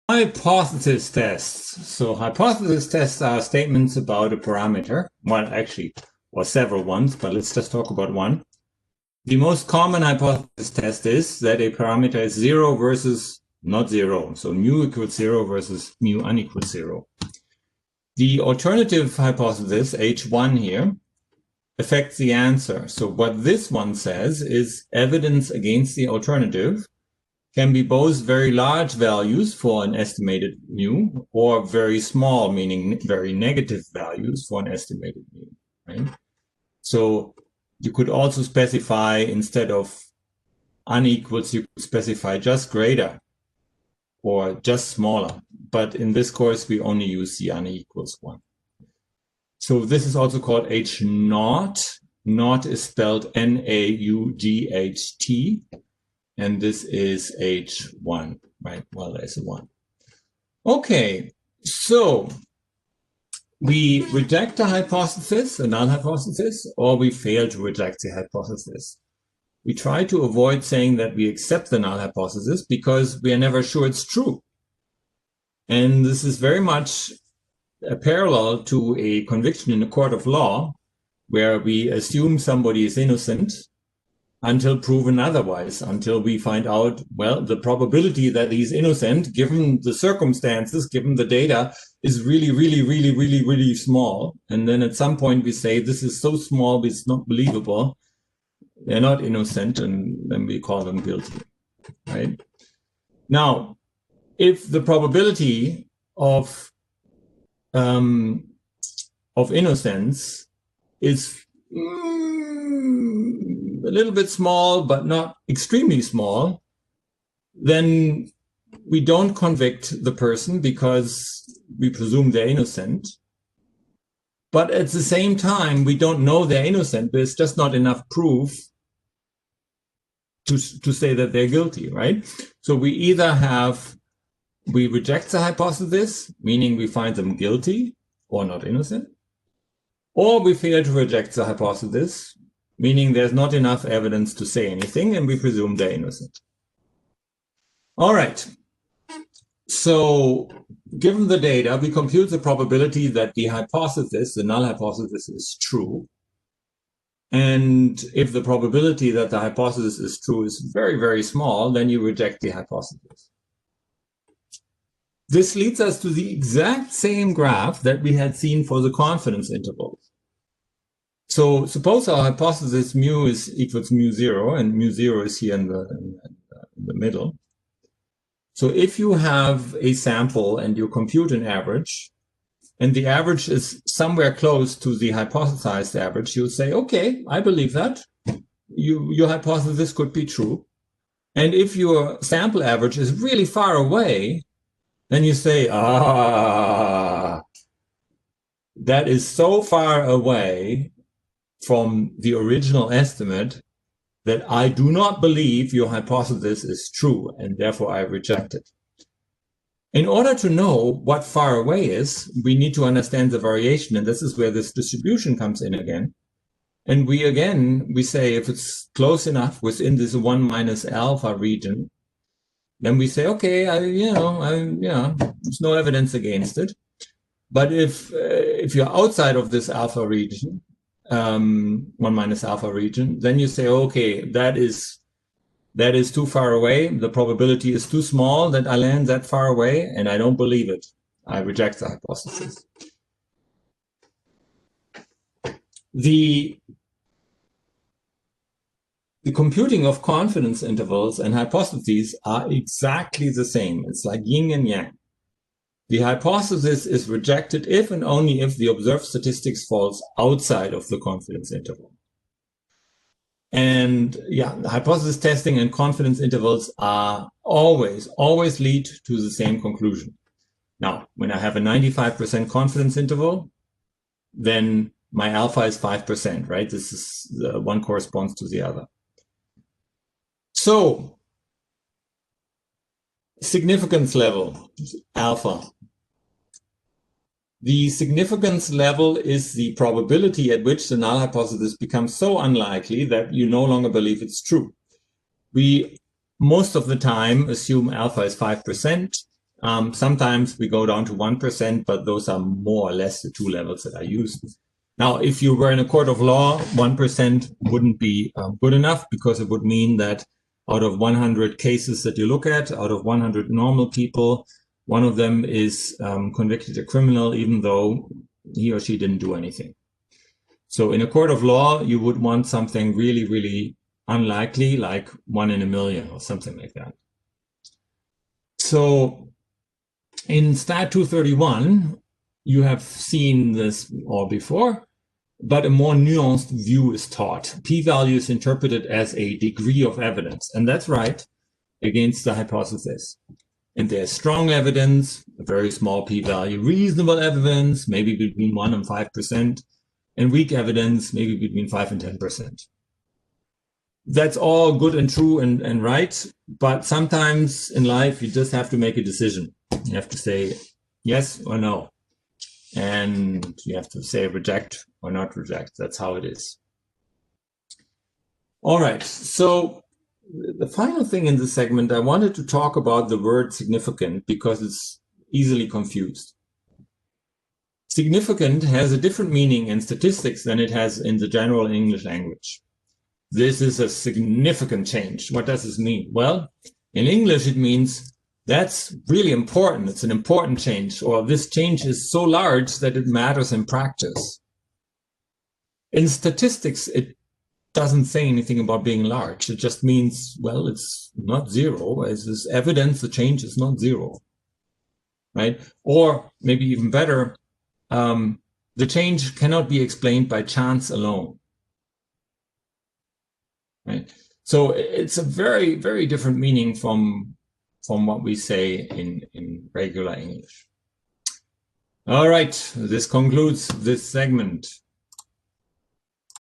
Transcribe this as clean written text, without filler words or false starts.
Hypothesis tests. So hypothesis tests are statements about a parameter. Well, actually, or several ones, but let's just talk about one. The most common hypothesis test is that a parameter is 0 versus not 0. So mu equals 0 versus mu unequals 0. The alternative hypothesis, H1 here, affects the answer. So what this one says is evidence against the alternative can be both very large values for an estimated mu or very small, meaning very negative values for an estimated mu, right? So you could also specify, instead of unequals, you could specify just greater or just smaller. But in this course, we only use the unequals one. So this is also called H naught. Naught is spelled N-A-U-G-H-T. And this is H1, right? Well, there's a 1. Okay, so we reject a hypothesis, a null hypothesis, or we fail to reject the hypothesis. We try to avoid saying that we accept the null hypothesis because we are never sure it's true. And this is very much a parallel to a conviction in a court of law, where we assume somebody is innocent until proven otherwise, until we find out, well, the probability that he's innocent, given the circumstances, given the data, is really, really, really, really, really small. And then at some point we say, this is so small, it's not believable. They're not innocent, and then we call them guilty, right? Now, if the probability of innocence is a little bit small, but not extremely small, then we don't convict the person because we presume they're innocent. But at the same time, we don't know they're innocent. There's just not enough proof to say that they're guilty, right? So we either we reject the hypothesis, meaning we find them guilty or not innocent, or we fail to reject the hypothesis, meaning there's not enough evidence to say anything, and we presume they're innocent. All right. So given the data, we compute the probability that the hypothesis, the null hypothesis, is true. And if the probability that the hypothesis is true is very, very small, then you reject the hypothesis. This leads us to the exact same graph that we had seen for the confidence intervals. So suppose our hypothesis mu is equals mu 0, and mu 0 is here in the middle. So if you have a sample and you compute an average, and the average is somewhere close to the hypothesized average, you'll say, okay, I believe that. Your hypothesis could be true. And if your sample average is really far away, then you say, that is so far away from the original estimate that I do not believe your hypothesis is true, and therefore I reject it. In order to know what far away is, we need to understand the variation, and this is where this distribution comes in again. And we say if it's close enough within this 1 minus alpha region, then we say, okay, there's no evidence against it. But if you're outside of this alpha region, 1 minus alpha region, then you say, okay, that is too far away. The probability is too small that I land that far away, and I don't believe it. I reject the hypothesis. The computing of confidence intervals and hypotheses are exactly the same. It's like yin and yang. The hypothesis is rejected if and only if the observed statistics falls outside of the confidence interval. And yeah, the hypothesis testing and confidence intervals are always lead to the same conclusion. Now, when I have a 95% confidence interval, then my alpha is 5%, right? This is one corresponds to the other. So, significance level, alpha. The significance level is the probability at which the null hypothesis becomes so unlikely that you no longer believe it's true. We most of the time assume alpha is 5%, Sometimes we go down to 1%, but those are more or less the two levels that are used. Now, if you were in a court of law, 1% wouldn't be good enough, because it would mean that out of 100 cases that you look at, out of 100 normal people, one of them is convicted a criminal, even though he or she didn't do anything. So in a court of law, you would want something really, really unlikely, like 1 in a million or something like that. So in Stat 231, you have seen this all before, but a more nuanced view is taught. P-value is interpreted as a degree of evidence, and that's right, against the hypothesis. And there's strong evidence, a very small p-value, reasonable evidence, maybe between 1 and 5%, and weak evidence, maybe between 5 and 10%. That's all good and true and right, but sometimes in life you just have to make a decision. You have to say yes or no, and you have to say reject or not reject. That's how it is. All right, so the final thing in this segment, I wanted to talk about the word significant, because it's easily confused. Significant has a different meaning in statistics than it has in the general English language. This is a significant change. What does this mean? Well, in English, it means that's really important. It's an important change, or this change is so large that it matters in practice. In statistics, it doesn't say anything about being large. It just means, well, it's not zero. As is evidence, the change is not zero, right? Or maybe even better, the change cannot be explained by chance alone. Right? So it's a very, very different meaning from what we say in regular English. All right, this concludes this segment.